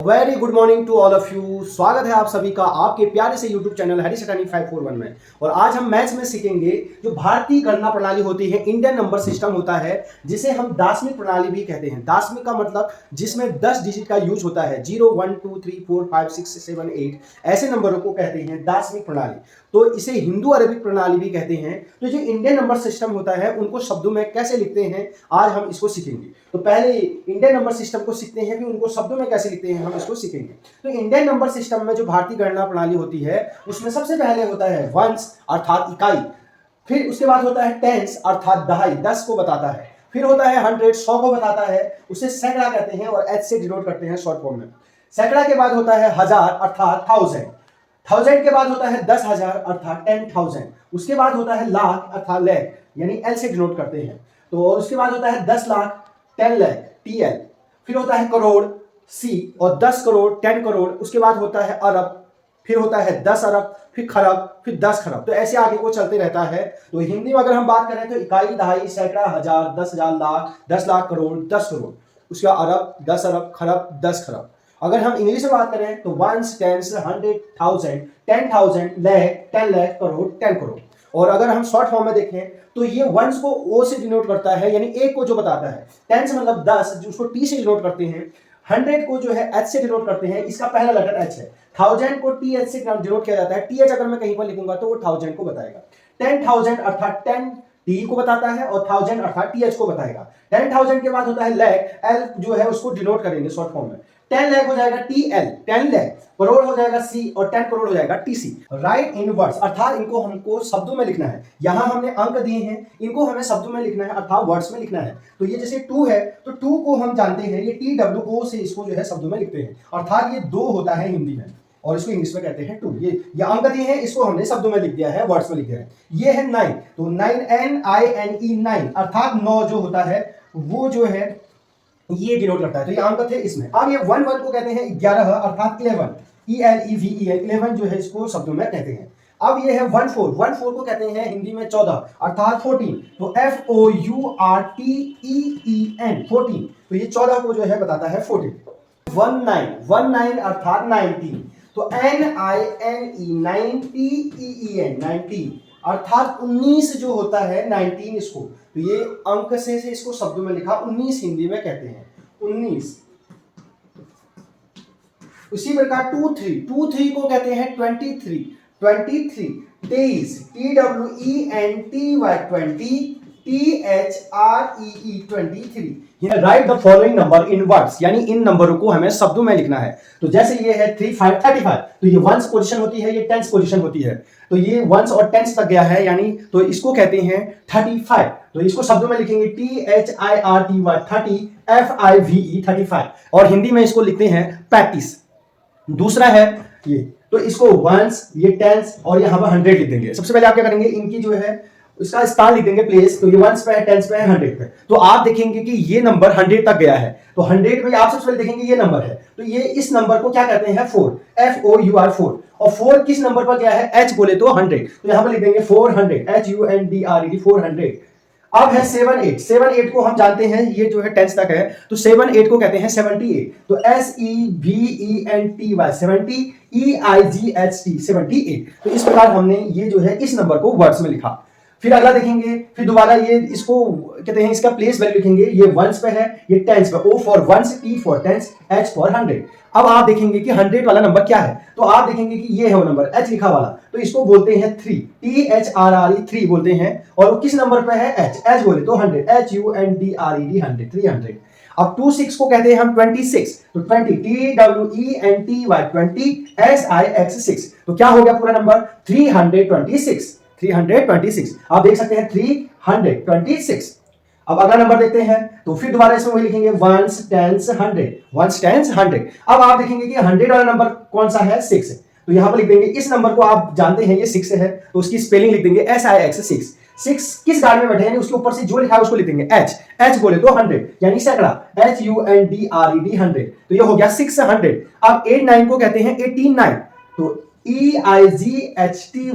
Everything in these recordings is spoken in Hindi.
Very good morning to all of you. स्वागत है आप सभी का आपके प्यारे से यूट्यूब चैनल हरीश अटानी 541 में। और आज हम मैथ्स में सीखेंगे जो भारतीय गणना प्रणाली होती है, इंडियन नंबर सिस्टम होता है, जिसे हम दार्शनिक प्रणाली भी कहते हैं। दार्शनिक का मतलब जिसमें 10 डिजिट का यूज होता है, 0 1 2 3 4 5 6 7 8 ऐसे नंबरों को कहते हैं दार्शनिक प्रणाली। तो इसे हिंदू अरबिक प्रणाली भी कहते हैं। तो जो इंडियन नंबर सिस्टम होता है उनको शब्दों में कैसे लिखते हैं आज हम इसको सीखेंगे। तो पहले इंडियन नंबर सिस्टम को सीखते हैं, फिर उनको शब्दों में कैसे लिखते हैं हम इसको सीखेंगे। तो इंडियन नंबर सिस्टम में जो भारतीय गणना प्रणाली होती है उसमें सबसे पहले होता है वंस अर्थात इकाई, फिर उसके बाद होता है टेंस अर्थात दहाई, 10 को बताता है, फिर होता है 100 100 को बताता है, उसे सैकड़ा कहते हैं और एच से डिनोट करते हैं शॉर्ट फॉर्म में। सैकड़ा के बाद होता है हजार अर्थात 1000, 1000 के बाद होता है 10,000 अर्थात 10,000, उसके बाद होता है लाख अर्थात लैख यानी एल से डिनोट करते हैं। तो उसके बाद होता है 10 लाख 10 लाख टीएल, फिर होता है करोड़ सी और 10 करोड़ 10 करोड़, उसके बाद होता है अरब, फिर होता है 10 अरब, फिर खरब, फिर 10 खरब। तो ऐसे आगे वो चलते रहता है। तो हिंदी में अगर हम बात करें तो इकाई, दहाई, सैकड़ा, हजार, 10,000, लाख, 10 लाख, करोड़, 10 करोड़, उसका अरब, 10 अरब, खरब, 10 खरब। अगर हम इंग्लिश में बात करें तो वंस, टेंस, 100, 1000, 10,000, लाख, 10 लाख, करोड़, 10 करोड़। और अगर हम शॉर्ट फॉर्म में देखें तो ये वंस को ओ से डिनोट करता है यानी एक को जो बताता है, टेंस मतलब 10 जो उसको टी से डिनोट करते हैं, 100 को जो है एच से डिनोट करते हैं, इसका पहला लेटर एच है, 1000 को टी एच से डिनोट किया जाता है, टी एच अगर मैं कहीं पर लिखूंगा तो वो 1000 को बताएगा। 10,000 अर्थात 10 टी को बताता है और 1000 अर्थात टी एच को बताएगा। 10,000 के बाद होता है लैख, एल जो है उसको डिनोट करेंगे शॉर्ट फॉर्म में, 10 लाख हो जाएगा टी एल, 10 लाख, करोड़ हो जाएगा सी और 10 करोड़ हो जाएगा टी सी। राइट इन वर्ड्स अर्थात इनको हमको शब्दों में लिखना है। यहां हमने अंक दिए हैं, इनको हमें शब्दों में लिखना है अर्थात वर्ड्स में लिखना है। तो ये जैसे 2 है तो 2 को हम जानते हैं ये टी डब्ल्यू ओ से इसको जो है शब्दों में लिखते हैं, अर्थात ये 2 होता है हिंदी में और इसको इंग्लिश में कहते हैं 2। ये अंक दिए हैं, इसको हमने शब्दों में लिख दिया है, वर्ड्स में लिख दिया है। ये है 9, तो 9 NINE 9 अर्थात 9 जो होता है वो जो है ये डिनोट करता है। तो ये अंक थे इसमें। अब ये 1 1 को कहते हैं 11 अर्थात 11, ELEVEN 11 जो है इसको शब्दों में कहते हैं। अब ये है 1 4, 1 4 को कहते हैं हिंदी में 14 अर्थात 14, तो FOURTEEN 14, तो ये 14 को जो है बताता है 14। 19 अर्थात 19, तो NINE 19 अर्थात 19 जो होता है 19 इसको, तो ये अंक से इसको शब्दों में लिखा 19 हिंदी में कहते हैं 19। उसी प्रकार 23 को कहते हैं 23 23 TWENTY 23 right the following number in words यानी इन नंबरों को हमें शब्दों में लिखना है। तो जैसे ये है 3 5 35, तो ये वंस पोजीशन होती है, ये टेंस पोजीशन होती है, तो ये वंस और टेंस तक गया है यानी, तो इसको कहते हैं 35। तो इसको शब्दों में लिखेंगे THIRTY 30 FIVE 35 और हिंदी में इसको लिखते हैं 35। दूसरा है ये, तो इसको वंस, ये टेंस और यहाँ पर 100 लिख देंगे। सबसे पहले आप क्या करेंगे, इनकी जो है इसका स्थान लिख देंगे प्लेस, तो ये वंस पे है, टेंस पे है, 100 पे, तो आप देखेंगे कि ये नंबर 100 तक गया है। तो 100 में आप सबसे पहले देखेंगे ये नंबर है, तो ये इस नंबर को क्या कहते हैं 4, FOUR 4, और 4 किस नंबर पर गया है, H बोले तो 100, तो यहां पर लिख देंगे 400 HUNDRED 400। अब है 7 8 को हम जानते हैं ये जो है 10 तक है, तो 7 8 को कहते हैं 78, तो SEVENTY 70 EIGHT 78। तो इस प्रकार हमने ये जो है इस नंबर को वर्ड्स में लिखा। फिर अगला देखेंगे, फिर दोबारा ये इसको कहते हैं, इसका प्लेस वैल्यू लिखेंगे, ये वंस पे है, ये टेंस पे, O for ones, T for tens, H for 100। अब आप देखेंगे कि 100 वाला नंबर क्या है, तो आप देखेंगे कि ये है वो नंबर H लिखा वाला, तो इसको बोलते हैं 3, THRRE 3 बोलते हैं, और किस नंबर पे है H बोले तो 100, HUNDRED 100 300। अब 26 को कहते हैं हम 26, तो 20 TWENTY 20 SIX 6, तो क्या हो गया पूरा नंबर 326। आप देख सकते हैं 326। अब अगला नंबर देखते हैं, तो फिर दोबारा इसमें वही लिखेंगे वंस टेंस 100। अब आप देखेंगे कि 100 वाला नंबर कौन सा है, 6 है, तो यहां पर लिख देंगे इस नंबर को, आप जानते हैं ये 6 है, तो उसकी स्पेलिंग लिख देंगे SIX 6 किस गाड़ी में बैठे हैं, उसके ऊपर से जो लिखा है उसको लिख देंगे H बोले तो 100 यानी सैकड़ा, HUNDRED 100, तो ये हो गया 600। अब 8 9 को कहते हैं 89, तो EIGHTY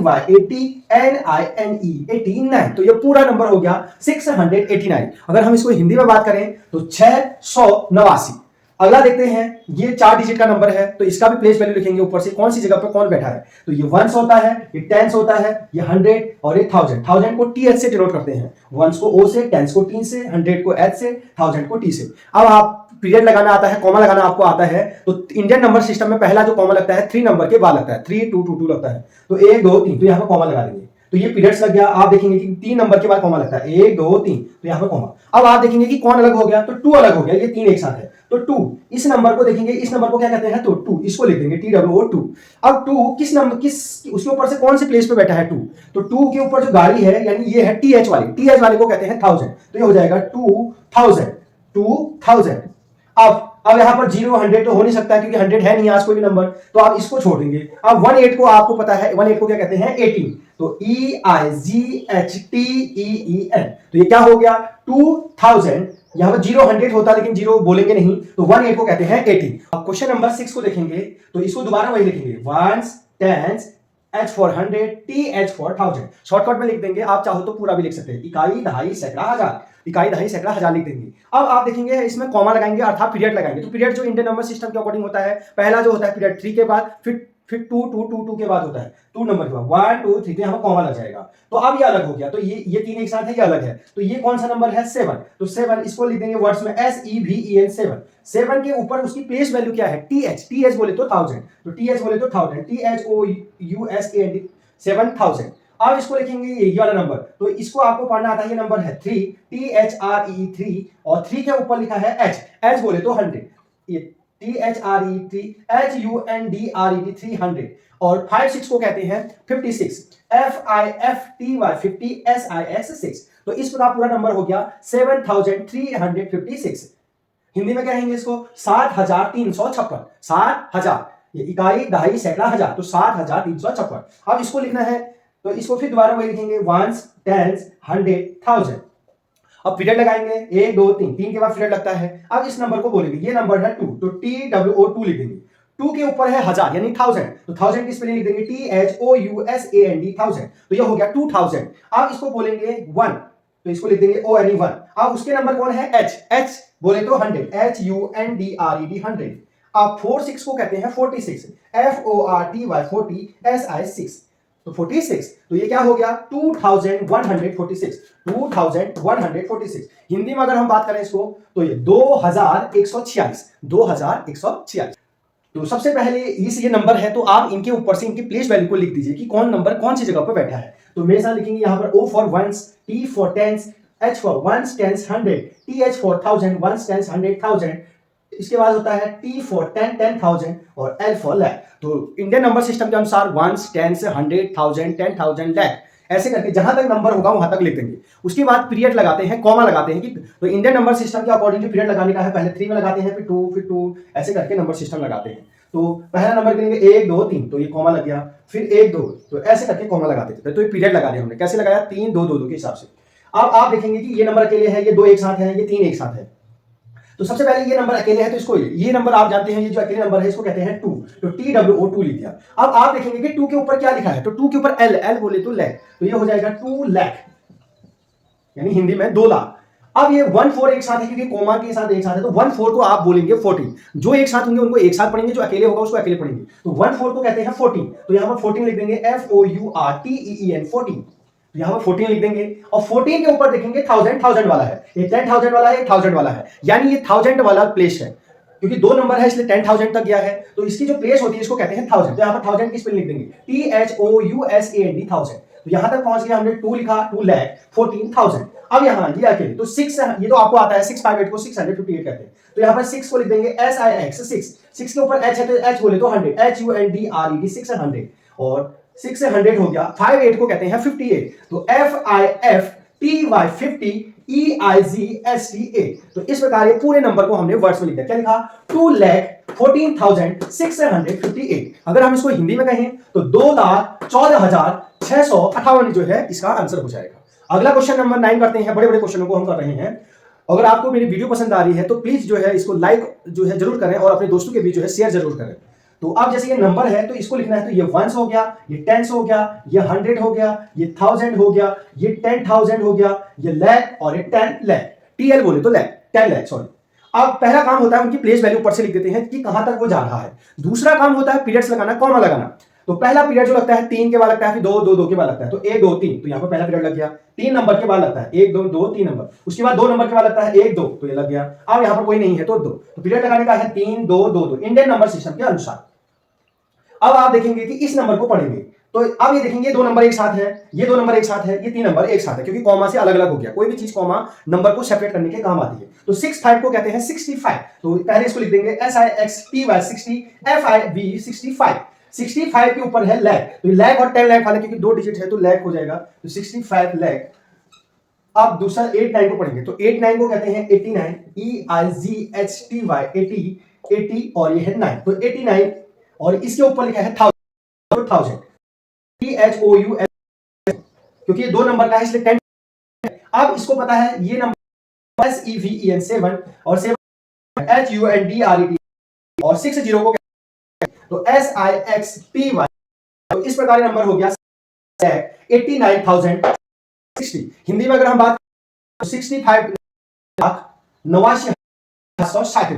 89, तो ये पूरा नंबर हो गया 689। अगर हम इसको हिंदी में बात करें तो 689, अगला देखते हैं, ये 4 डिजिट का नंबर है तो इसका भी प्लेस वैल्यू लिखेंगे ऊपर से कौन सी जगह पर कौन बैठा है। तो ये वंस होता है, ये टेंस होता है, ये 100 और ये 1000 को टी एच से डिनोट करते हैं, वंस को ओ से, टेंस को टी से, 100 को एच से, 1000 को टी से। अब आप पीरियड लगाना आता है, कॉमा लगाना आपको आता है, तो इंडियन नंबर सिस्टम में पहला जो कॉमा लगता है 3 नंबर के बाद लगता है, 3 2 2 2 लगता है, तो 1 2 3 तो यहाँ पर कॉमा लगा देंगे। तो ये पीरियड्स लग गया। आप देखेंगे कि 3 नंबर के बाद कॉमा लगता है, 1 2 3 तो यहाँ पर कॉमा। अब आप देखेंगे कि कौन अलग हो गया, तो 2 अलग हो गया, ये 3 एक साथ है तो 2। इस नंबर को देखेंगे, इस नंबर को क्या कहते हैं, तो 2, इसको लिख देंगे TWO2। अब 2 किस नंबर, किस उसके ऊपर से कौन से प्लेस पे बैठा है 2, तो 2 के ऊपर जो गाड़ी है यानी ये है TH वाली, TH वाले को कहते हैं 1000, तो ये हो जाएगा 2000। अब यहां पर 0 100 तो हो नहीं सकता क्योंकि 100 है नहीं आज कोई भी नंबर, तो आप इसको छोड़ देंगे। अब 18 को आपको पता है, 18 को क्या कहते हैं, 18, तो EIGHTEEN, तो ये क्या हो गया 2000। यहां पर 0 100 होता लेकिन 0 बोलेंगे नहीं, तो 18 को कहते हैं 18। अब क्वेश्चन नंबर 6 को देखेंगे तो इसको दोबारा वही लिखेंगे, ones, tens, H for 100, TH for 1000। Shortcut में लिख देंगे, आप चाहो तो पूरा भी लिख सकते हैं, इकाई, दहाई, सैकड़ा, हजार, इकाई, दहाई, सैकड़ा, हजार लिख देंगे। अब आप देखेंगे इसमें कॉमा लगाएंगे अर्थात पीरियड लगाएंगे, तो पीरियड जो इंडियन नंबर सिस्टम के अकॉर्डिंग होता है, पहला जो होता है पीरियड 3 के बाद, फिर 2 2 2 2 के बाद होता है, 2 नंबर के बाद 1 2 3, तो यहाँ पर कॉमा लग जाएगा। तो अब ये अलग हो गया, तो ये 3 एक साथ है, ये अलग है, तो ये कौन सा नंबर है, 7, तो 7 इसको लिख देंगे वर्ड्स में SEVEN 7। 7 के ऊपर उसकी प्लेस वैल्यू क्या है, TH बोले तो 1000, तो TH बोले तो 1000, THOUSAND 7000। अब इसको लिखेंगे ये वाला नंबर, तो इसको आपको पढ़ना आता है, ये नंबर है 3, THRE3, और 3 के ऊपर लिखा है H बोले तो 100, ये THRE3 HUNDRED 300, और 5 6 को कहते हैं 56, FIFTY 50 SIX 6। तो इस प्रकार पूरा नंबर हो गया 7356। हिंदी में कहेंगे इसको 7356, 7000, ये इकाई, दहाई, सैकड़ा, हजार, तो 7356। अब इसको लिखना है तो इसको फिर दोबारा वही लिखेंगे, वंस, टेंस, 100, 1000। अब पीरियड लगाएंगे 1 2 3, 3 के बाद पीरियड लगता है। अब इस नंबर को बोलेंगे, ये नंबर है 2, तो TWO2 लिख देंगे। 2 के ऊपर है 1000 यानी 1000, तो 1000 की स्पेलिंग लिख देंगे THOUSAND 1000, तो ये हो गया 2000। अब इसको बोलेंगे 1, तो इसको लिख देंगे ONE1। अब उसके नंबर कौन है, H बोले तो 100, HUNDRED 100। अब 4 6 को कहते हैं 46, FORTY 40 SI6, तो 46, तो ये क्या हो गया 2146, 2146। हिंदी में अगर हम बात करें इसको तो ये 2146। तो सबसे पहले ये नंबर है, तो आप इनके ऊपर से इनकी प्लेस वैल्यू को लिख दीजिए कि कौन नंबर कौन सी जगह पर बैठा है। तो मेरे साथ लिखेंगे यहाँ पर O for ones, T for tens, H for ones, tens, 100, TH for 1000, ones, tens, 100, 1000। इसके बाद होता है T फॉर 10,000 और L फॉर लैख। तो इंडियन नंबर सिस्टम के अनुसार वंस, टेंस, 100, 1000, 10,000, लैख, ऐसे करके जहां तक नंबर होगा वहां तक लिख देंगे। उसके बाद पीरियड लगाते हैं, कॉमा लगाते हैं कि तो इंडियन नंबर सिस्टम के अकॉर्डिंग जो पीरियड लगाने का है, पहले 3 में लगाते हैं, फिर 2 ऐसे करके नंबर सिस्टम लगाते हैं। तो पहला नंबर गिनेंगे 1 2 3, तो ये कॉमा लग गया, फिर 1 2, तो ऐसे करके कॉमा लगाते थे। तो ये पीरियड लगा दिया हमने, कैसे लगाया, 3 2 2 2 के हिसाब से। अब आप देखेंगे कि ये नंबर अकेले है, ये 2 एक साथ है, ये 3 एक साथ है। तो सबसे पहले ये नंबर अकेले है, तो इसको ये नंबर आप जानते हैं, ये जो अकेले नंबर है इसको कहते हैं 2, तो TWO2 लिख दिया। अब आप देखेंगे कि 2 के ऊपर क्या लिखा है, तो 2 के ऊपर L बोले तो लैख, तो ये हो जाएगा 2 लाख, यानी हिंदी में 2 लाख। अब ये 1 4 एक साथ है क्योंकि कोमा के साथ एक साथ है, तो 1 4 को आप बोलेंगे 14। जो एक साथ होंगे उनको एक साथ पढ़ेंगे, जो अकेले होगा उसको अकेले पढ़ेंगे। तो 1 4 को कहते हैं 14, तो यहां पर 14 लिख देंगे, FOURTEEN 14, तो यहां पर 14 लिख देंगे। और 14 के ऊपर देखेंगे 1000 वाला है, ये 10,000 वाला है, 1000 वाला है, यानी ये 1000 वाला प्लेस है, क्योंकि 2 नंबर है इसलिए 10,000 तक गया है, तो इसकी जो प्लेस होती है इसको कहते हैं 1000। तो यहां पर 1000 की स्पेलिंग लिख देंगे, THOUSAND 1000। तो यहां तक पहुंच गया, हमने 2 लिखा, 2 लाख 14,000। अब यहां ये अकेले, तो 6, ये तो आपको आता है, 658 को 658 कहते हैं, तो यहां पर 6 को लिख देंगे SIX 6 के ऊपर H है, तो H बोले तो 100, HUNDRED 600, और 6 से 100 हो गया। 58 को कहते हैं 58, तो FIFTY 50 EIGST8। तो इस प्रकार ये पूरे नंबर को हमने वर्ड्स में लिखा, क्या लिखा, 2,14,658। अगर हम इसको हिंदी में कहें तो 2,14,658 जो है इसका आंसर हो जाएगा। अगला क्वेश्चन नंबर 9 करते हैं, बड़े बड़े क्वेश्चनों को हम कर रहे हैं। अगर आपको मेरी वीडियो पसंद आ रही है तो प्लीज जो है इसको लाइक जो है जरूर करें और अपने दोस्तों के बीच जो है शेयर जरूर करें। तो अब जैसे ये नंबर है तो इसको लिखना है, तो ये वंस हो गया, ये टेंस हो गया, ये 100 हो गया, ये 1000 हो गया, ये 10,000 हो गया, ये लैख और ये 10 लाख, TL बोले तो लैख, 10 लाख सॉरी। अब पहला काम होता है उनकी प्लेस वैल्यू ऊपर से लिख देते हैं कि कहां तक वो जा रहा है। दूसरा काम होता है पीरियड्स लगाना, कॉमा लगाना। तो पहला पीरियड जो लगता है 3 के बाद लगता है, फिर 2 2 2 के बाद लगता है, तो 1 2 3, तो यहाँ पर पहला पीरियड लग गया। 3 नंबर के बाद लगता है 1 2 2 3 नंबर, उसके बाद 2 नंबर के बाद लगता है 1 2, तो ये लग गया। अब यहाँ पर कोई नहीं है तो 2, तो पीरियड लगाने का है 3 2 2 2 इंडियन नंबर सिस्टम के अनुसार। अब आप देखेंगे कि इस नंबर को पढ़ेंगे, तो अब ये देखेंगे 2 नंबर एक साथ है, ये 2 नंबर एक साथ है, ये 3 नंबर एक साथ है, क्योंकि कॉमा से अलग अलग हो गया। कोई भी चीज कॉमा नंबर को सेपरेट करने के काम आती है। तो 6 5 को कहते हैं 65, तो पहले इसको लिख देंगे SIXTY 60, FIV 65। 65 के ऊपर है लैक, तो लैक और 10 लैक वाले क्योंकि 2 डिजिट है तो लैक हो जाएगा, तो 65 लैक। अब दूसरा 8 9 को पढ़ेंगे, तो 8 9 को कहते हैं 89, EIGHTY 80 और ये है 9, तो 89 और इसके ऊपर लिखा है 1000 THOUS, क्योंकि ये 2 नंबर का है इसलिए 10। अब इसको पता है ये नंबर SEVEN 7 और 7 HUNDRET और 60 को तो SIXTY, तो इस प्रकार नंबर हो गया 89,060। हिंदी में अगर हम बात 65,89,760,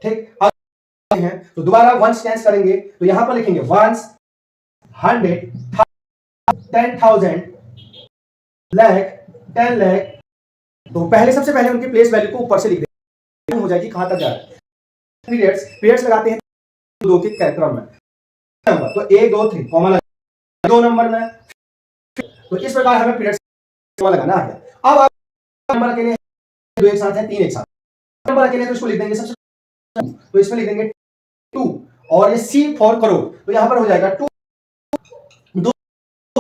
ठीक है। तो दोबारा वंस कैंस करेंगे, तो यहां पर लिखेंगे वंस 100 10,000 लाख 10 लाख। तो पहले सबसे पहले उनके प्लेस वैल्यू को ऊपर से लिख देंगे, हो जाएगी कहां तक जा रहा है। पीरियड्स लगाते हैं 2 के क्रम में, नंबर तो 1 2 3 कॉमा लगा 2 नंबर में, तो इस प्रकार हमें पीरियड्स कॉमा लगाना है। अब आप नंबर अकेले 2 एक साथ है, 3 एक साथ, नंबर अकेले तो इसको लिख देंगे सबसे, तो इसमें लिख देंगे 2 और ये C फॉर करोड़, तो यहां पर हो जाएगा 2 2।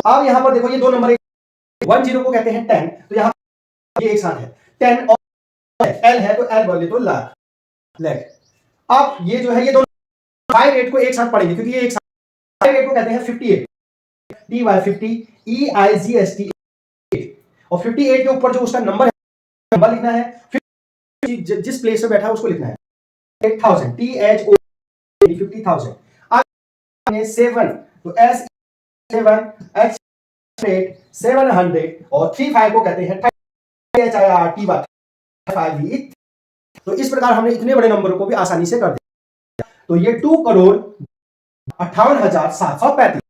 अब यहां पर देखो ये 2 नंबर 1 0 को कहते हैं 10, तो यहां ये एक साथ है 10 और L है तो L बोले तो लाख लाख। अब ये जो है ये दोनों 5 8 को एक साथ पढ़ेंगे क्योंकि ये एक साथ, 5 8 को कहते हैं 58 TY 50 EIGST, और 58 के ऊपर जो उसका नंबर है नंबर लिखना है, फिर जिस प्लेस पे बैठा है उसको लिखना है 8000 THO 50,000। अब 7 तो S 7 H 8 700 और 35 को कहते हैं HIRT 5V। तो इस प्रकार हमने इतने बड़े नंबरों को भी आसानी से कर दिया। तो ये 2,58,735,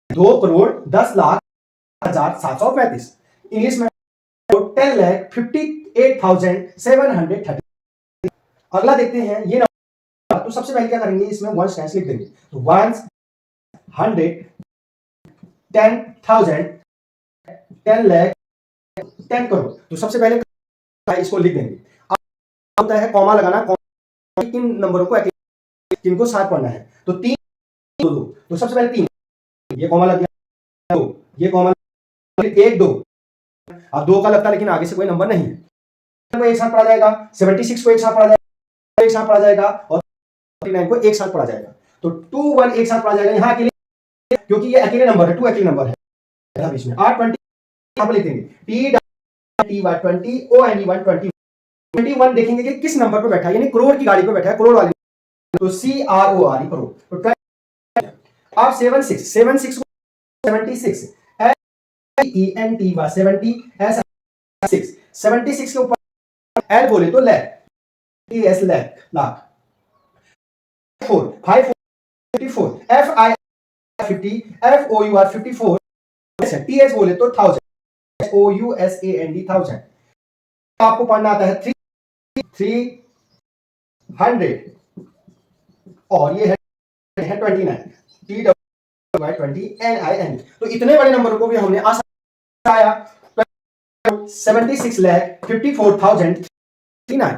2,10,00,735, इंग्लिश में 10,58,730। अगला देखते हैं ये नंबर, तो सबसे पहले क्या करेंगे इसमें वंस टेंस लिख देंगे, तो वंस 100 10,000 10 लाख 10 करोड़। तो सबसे पहले इसको लिख देंगे। अब होता है कॉमा लगाना, किन नंबरों को किनको साथ पढ़ना है, तो 3 2 2, तो सबसे पहले 3 ये कॉमा लग गया, 2 ये कॉमा 1 2, अब 2 का लगता है लेकिन आगे से कोई नंबर नहीं है, को एक साथ पढ़ा जाएगा, 76 को एक साथ पढ़ा जाएगा और 49 को एक साथ पढ़ा जाएगा। तो 2 1 एक साथ पढ़ा जाएगा यहाँ अकेले, क्योंकि ये अकेले नंबर है, 2 अकेले नंबर है बीच में। 8 20 यहाँ पर लिख देंगे TY 20 ONE 1 21 देखेंगे कि किस नंबर पर बैठा है, यानी करोड़ की गाड़ी पर बैठा है, करोड़ वाली, तो CRORE करोड़। तो अब 76 76 76 ENTY 70 S6 76 के ऊपर L बोले तो lakh, TS lakh lakh. 4 5 54 FI 50 FOUR 54, TS बोले तो 1000 OUSAND 1000। आपको पढ़ना आता है 300 और ये है 29 TWY 20 NIN। तो इतने बड़े नंबरों को भी हमने आसानी 76 लाख 54,000 39।